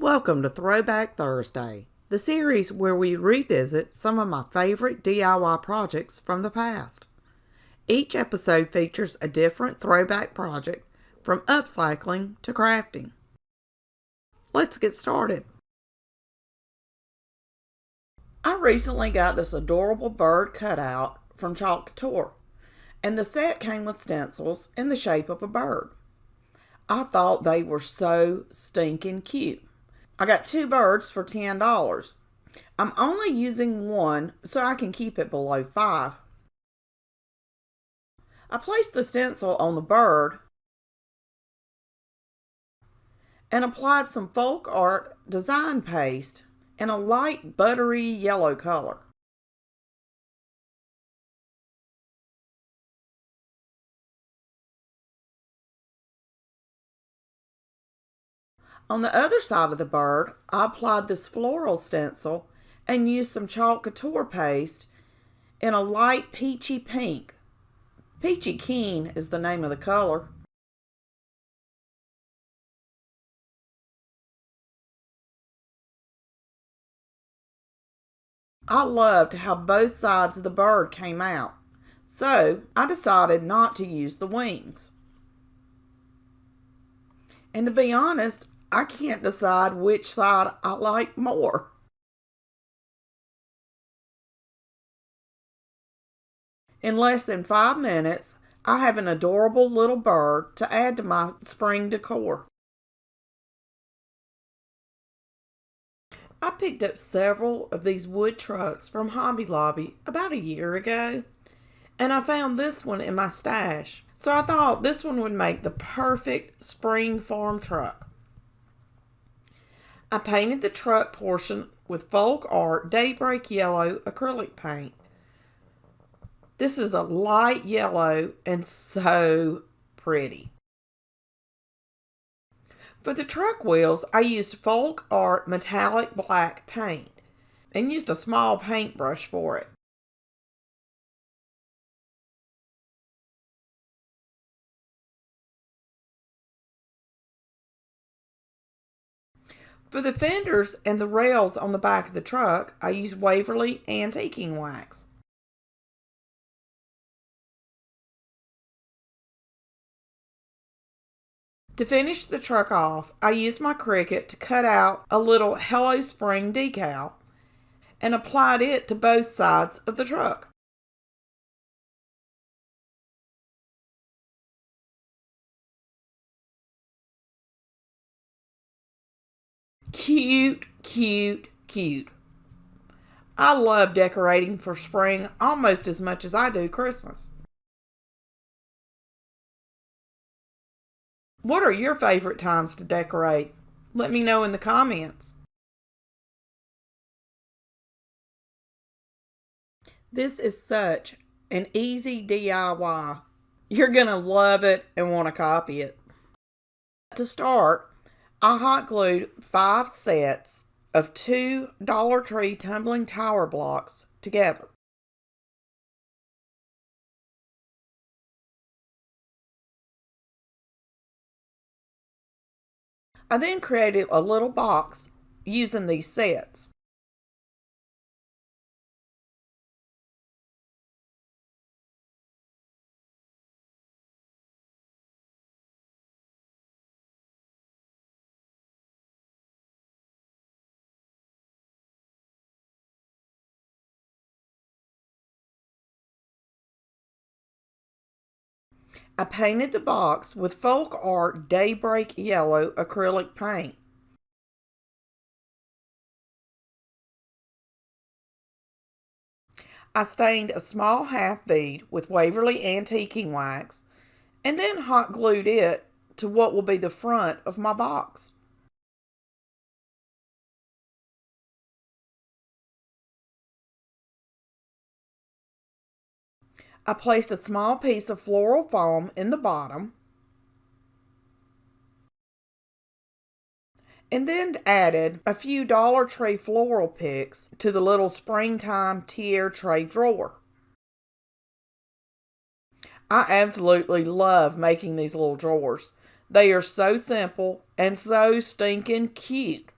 Welcome to Throwback Thursday, the series where we revisit some of my favorite DIY projects from the past. Each episode features a different throwback project, from upcycling to crafting. Let's get started. I recently got this adorable bird cutout from Decor, and the set came with stencils in the shape of a bird. I thought they were so stinking cute. I got 2 birds for $10. I'm only using one so I can keep it below 5. I placed the stencil on the bird and applied some folk art design paste in a light buttery yellow color. On the other side of the bird, I applied this floral stencil and used some chalk couture paste in a light peachy pink. Peachy Keen is the name of the color. I loved how both sides of the bird came out, so I decided not to use the wings. And to be honest, I can't decide which side I like more. In less than 5 minutes, I have an adorable little bird to add to my spring decor. I picked up several of these wood trucks from Hobby Lobby about a year ago, and I found this one in my stash, so I thought this one would make the perfect spring farm truck. I painted the truck portion with folk art daybreak yellow acrylic paint. This is a light yellow and so pretty. For the truck wheels, I used folk art metallic black paint and used a small paintbrush for it. For the fenders and the rails on the back of the truck, I used Waverly antiquing wax. To finish the truck off, I used my Cricut to cut out a little Hello Spring decal and applied it to both sides of the truck. Cute, cute, cute. I love decorating for spring almost as much as I do Christmas. What are your favorite times to decorate? Let me know in the comments. This is such an easy DIY. You're going to love it and want to copy it. To start, I hot glued 5 sets of 2 Dollar Tree tumbling tower blocks together. I then created a little box using these sets. I painted the box with folk art daybreak yellow acrylic paint. I stained a small half bead with Waverly antiquing wax and then hot glued it to what will be the front of my box. I placed a small piece of floral foam in the bottom and then added a few Dollar Tree floral picks to the little springtime Tierra tray drawer. I absolutely love making these little drawers. They are so simple and so stinking cute.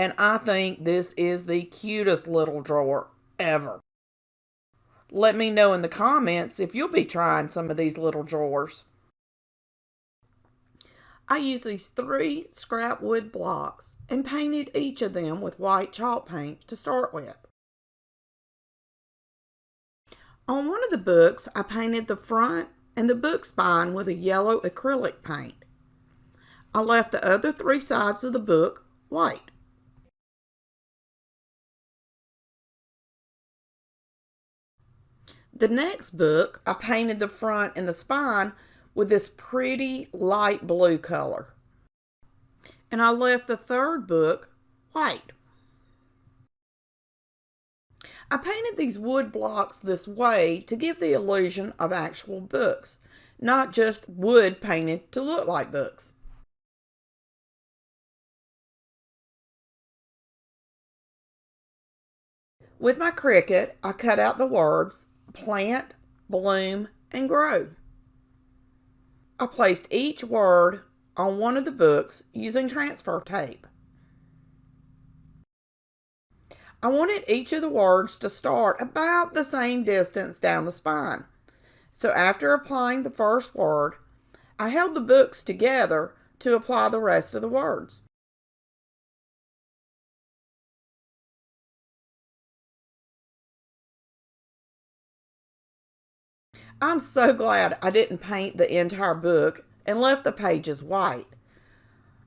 and I think this is the cutest little drawer ever. Let me know in the comments if you'll be trying some of these little drawers. I used these 3 scrap wood blocks and painted each of them with white chalk paint to start with. On one of the books, I painted the front and the book spine with a yellow acrylic paint. I left the other 3 sides of the book white. The next book, I painted the front and the spine with this pretty light blue color. And I left the third book white. I painted these wood blocks this way to give the illusion of actual books, not just wood painted to look like books. With my Cricut, I cut out the words plant, bloom, and grow. I placed each word on one of the books using transfer tape. I wanted each of the words to start about the same distance down the spine. So after applying the first word, I held the books together to apply the rest of the words. I'm so glad I didn't paint the entire book and left the pages white.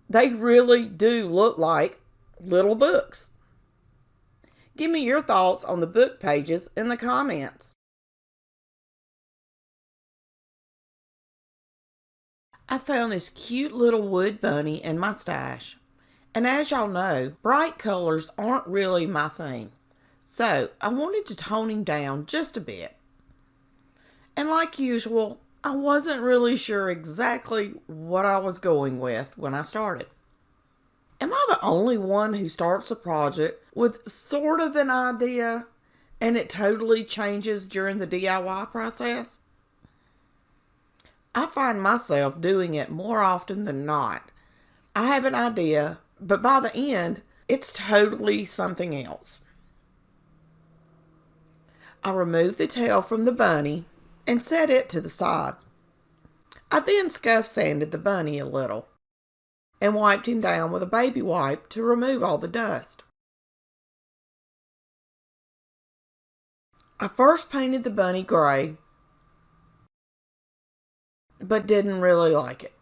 They really do look like little books. Give me your thoughts on the book pages in the comments. I found this cute little wood bunny in my stash. And as y'all know, bright colors aren't really my thing. So I wanted to tone him down just a bit. And like usual, I wasn't really sure exactly what I was going with when I started. Am I the only one who starts a project with sort of an idea and it totally changes during the DIY process? I find myself doing it more often than not. I have an idea, but by the end, it's totally something else. I removed the tail from the bunny and set it to the side. I then scuff sanded the bunny a little and wiped him down with a baby wipe to remove all the dust. I first painted the bunny gray, but didn't really like it.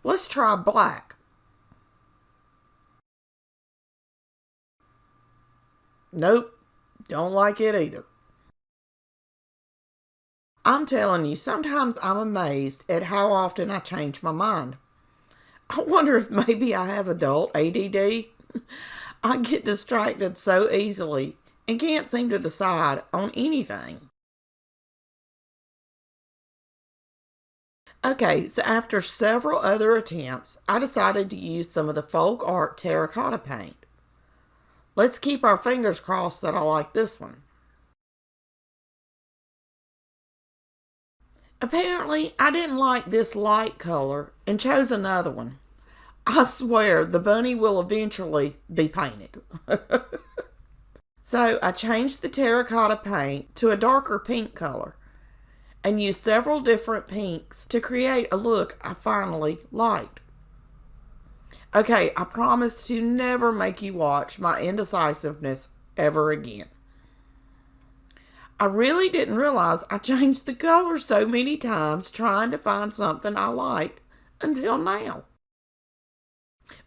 Let's try black. Nope, don't like it either. I'm telling you, sometimes I'm amazed at how often I change my mind. I wonder if maybe I have adult ADD. I get distracted so easily and can't seem to decide on anything. Okay, so after several other attempts, I decided to use some of the folk art terracotta paint. Let's keep our fingers crossed that I like this one. Apparently, I didn't like this light color and chose another one. I swear the bunny will eventually be painted. So I changed the terracotta paint to a darker pink color and used several different pinks to create a look I finally liked. Okay, I promise to never make you watch my indecisiveness ever again. I really didn't realize I changed the color so many times trying to find something I liked until now.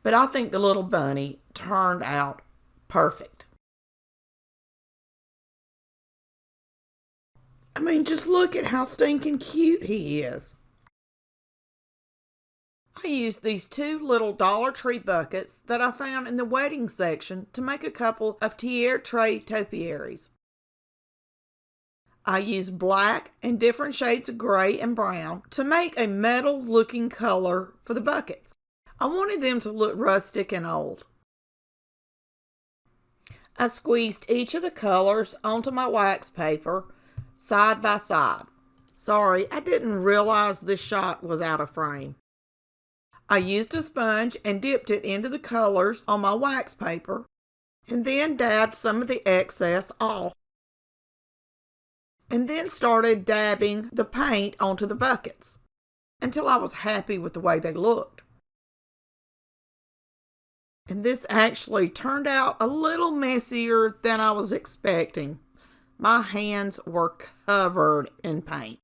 But I think the little bunny turned out perfect. I mean, just look at how stinking cute he is. I used these 2 little Dollar Tree buckets that I found in the wedding section to make a couple of Tierra tray topiaries. I used black and different shades of gray and brown to make a metal looking color for the buckets. I wanted them to look rustic and old. I squeezed each of the colors onto my wax paper side by side. Sorry, I didn't realize this shot was out of frame. I used a sponge and dipped it into the colors on my wax paper and then dabbed some of the excess off. And then started dabbing the paint onto the buckets until I was happy with the way they looked. And this actually turned out a little messier than I was expecting. My hands were covered in paint.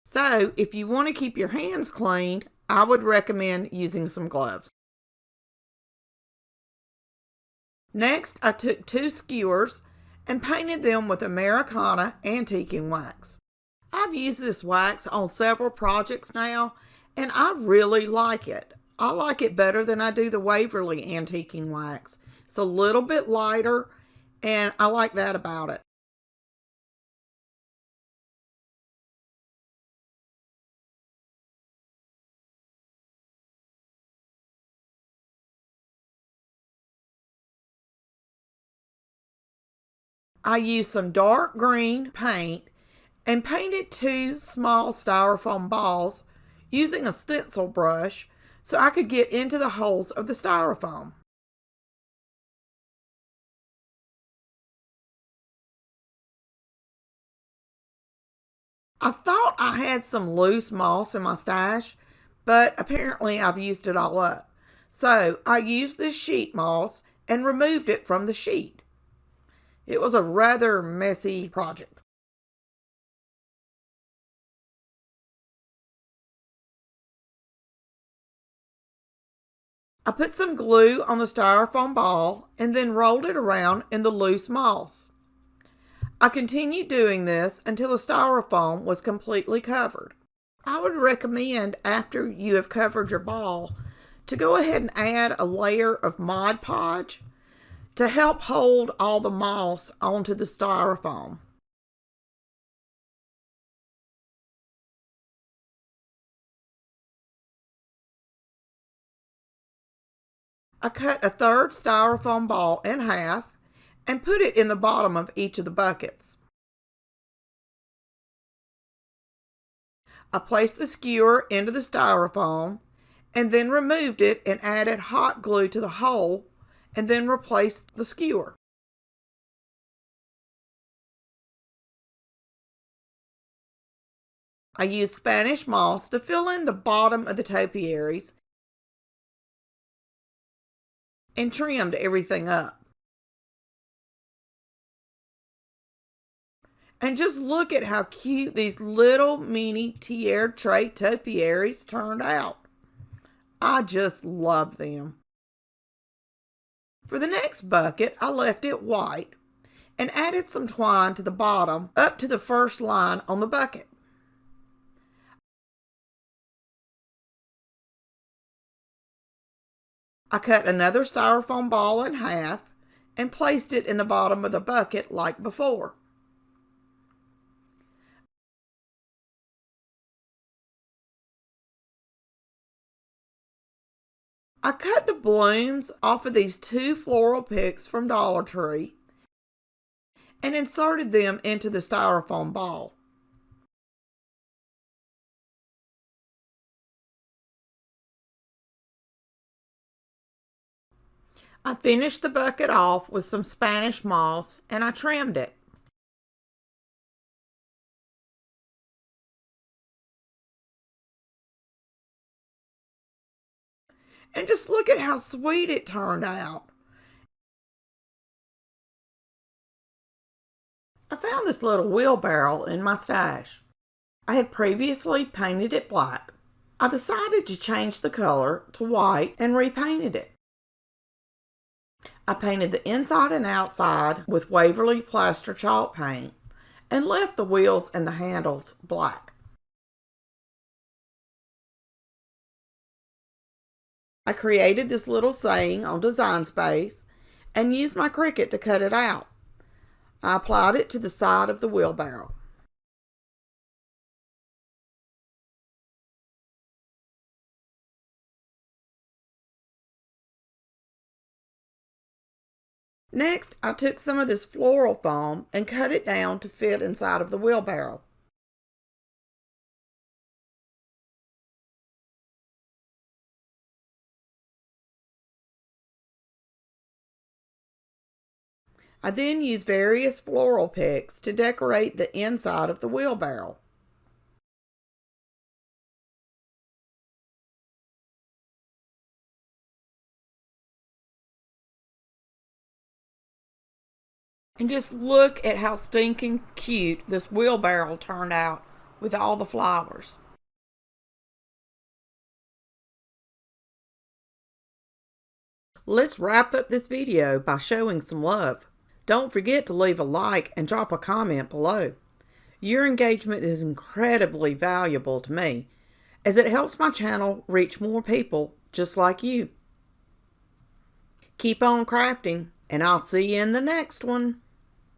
So if you want to keep your hands clean, I would recommend using some gloves. Next, I took 2 skewers and painted them with Americana antiquing wax. I've used this wax on several projects now, and I really like it. I like it better than I do the Waverly antiquing wax. It's a little bit lighter, and I like that about it. I used some dark green paint and painted 2 small styrofoam balls using a stencil brush so I could get into the holes of the styrofoam. I thought I had some loose moss in my stash, but apparently I've used it all up. So I used this sheet moss and removed it from the sheet. It was a rather messy project. I put some glue on the styrofoam ball and then rolled it around in the loose moss. I continued doing this until the styrofoam was completely covered. I would recommend, after you have covered your ball, to go ahead and add a layer of Mod Podge to help hold all the moss onto the styrofoam. I cut a third styrofoam ball in half and put it in the bottom of each of the buckets. I placed the skewer into the styrofoam and then removed it and added hot glue to the hole and then replaced the skewer. I used Spanish moss to fill in the bottom of the topiaries and trimmed everything up. And just look at how cute these little mini Tierra tray topiaries turned out. I just love them. For the next bucket, I left it white and added some twine to the bottom up to the first line on the bucket. I cut another styrofoam ball in half and placed it in the bottom of the bucket like before. I cut the blooms off of these 2 floral picks from Dollar Tree and inserted them into the styrofoam ball. I finished the bucket off with some Spanish moss and I trimmed it. And just look at how sweet it turned out. I found this little wheelbarrow in my stash. I had previously painted it black. I decided to change the color to white and repainted it. I painted the inside and outside with Waverly plaster chalk paint and left the wheels and the handles black. I created this little saying on Design Space and used my Cricut to cut it out. I applied it to the side of the wheelbarrow. Next, I took some of this floral foam and cut it down to fit inside of the wheelbarrow. I then used various floral picks to decorate the inside of the wheelbarrow. And just look at how stinking cute this wheelbarrow turned out with all the flowers. Let's wrap up this video by showing some love. Don't forget to leave a like and drop a comment below. Your engagement is incredibly valuable to me, as it helps my channel reach more people just like you. Keep on crafting, and I'll see you in the next one.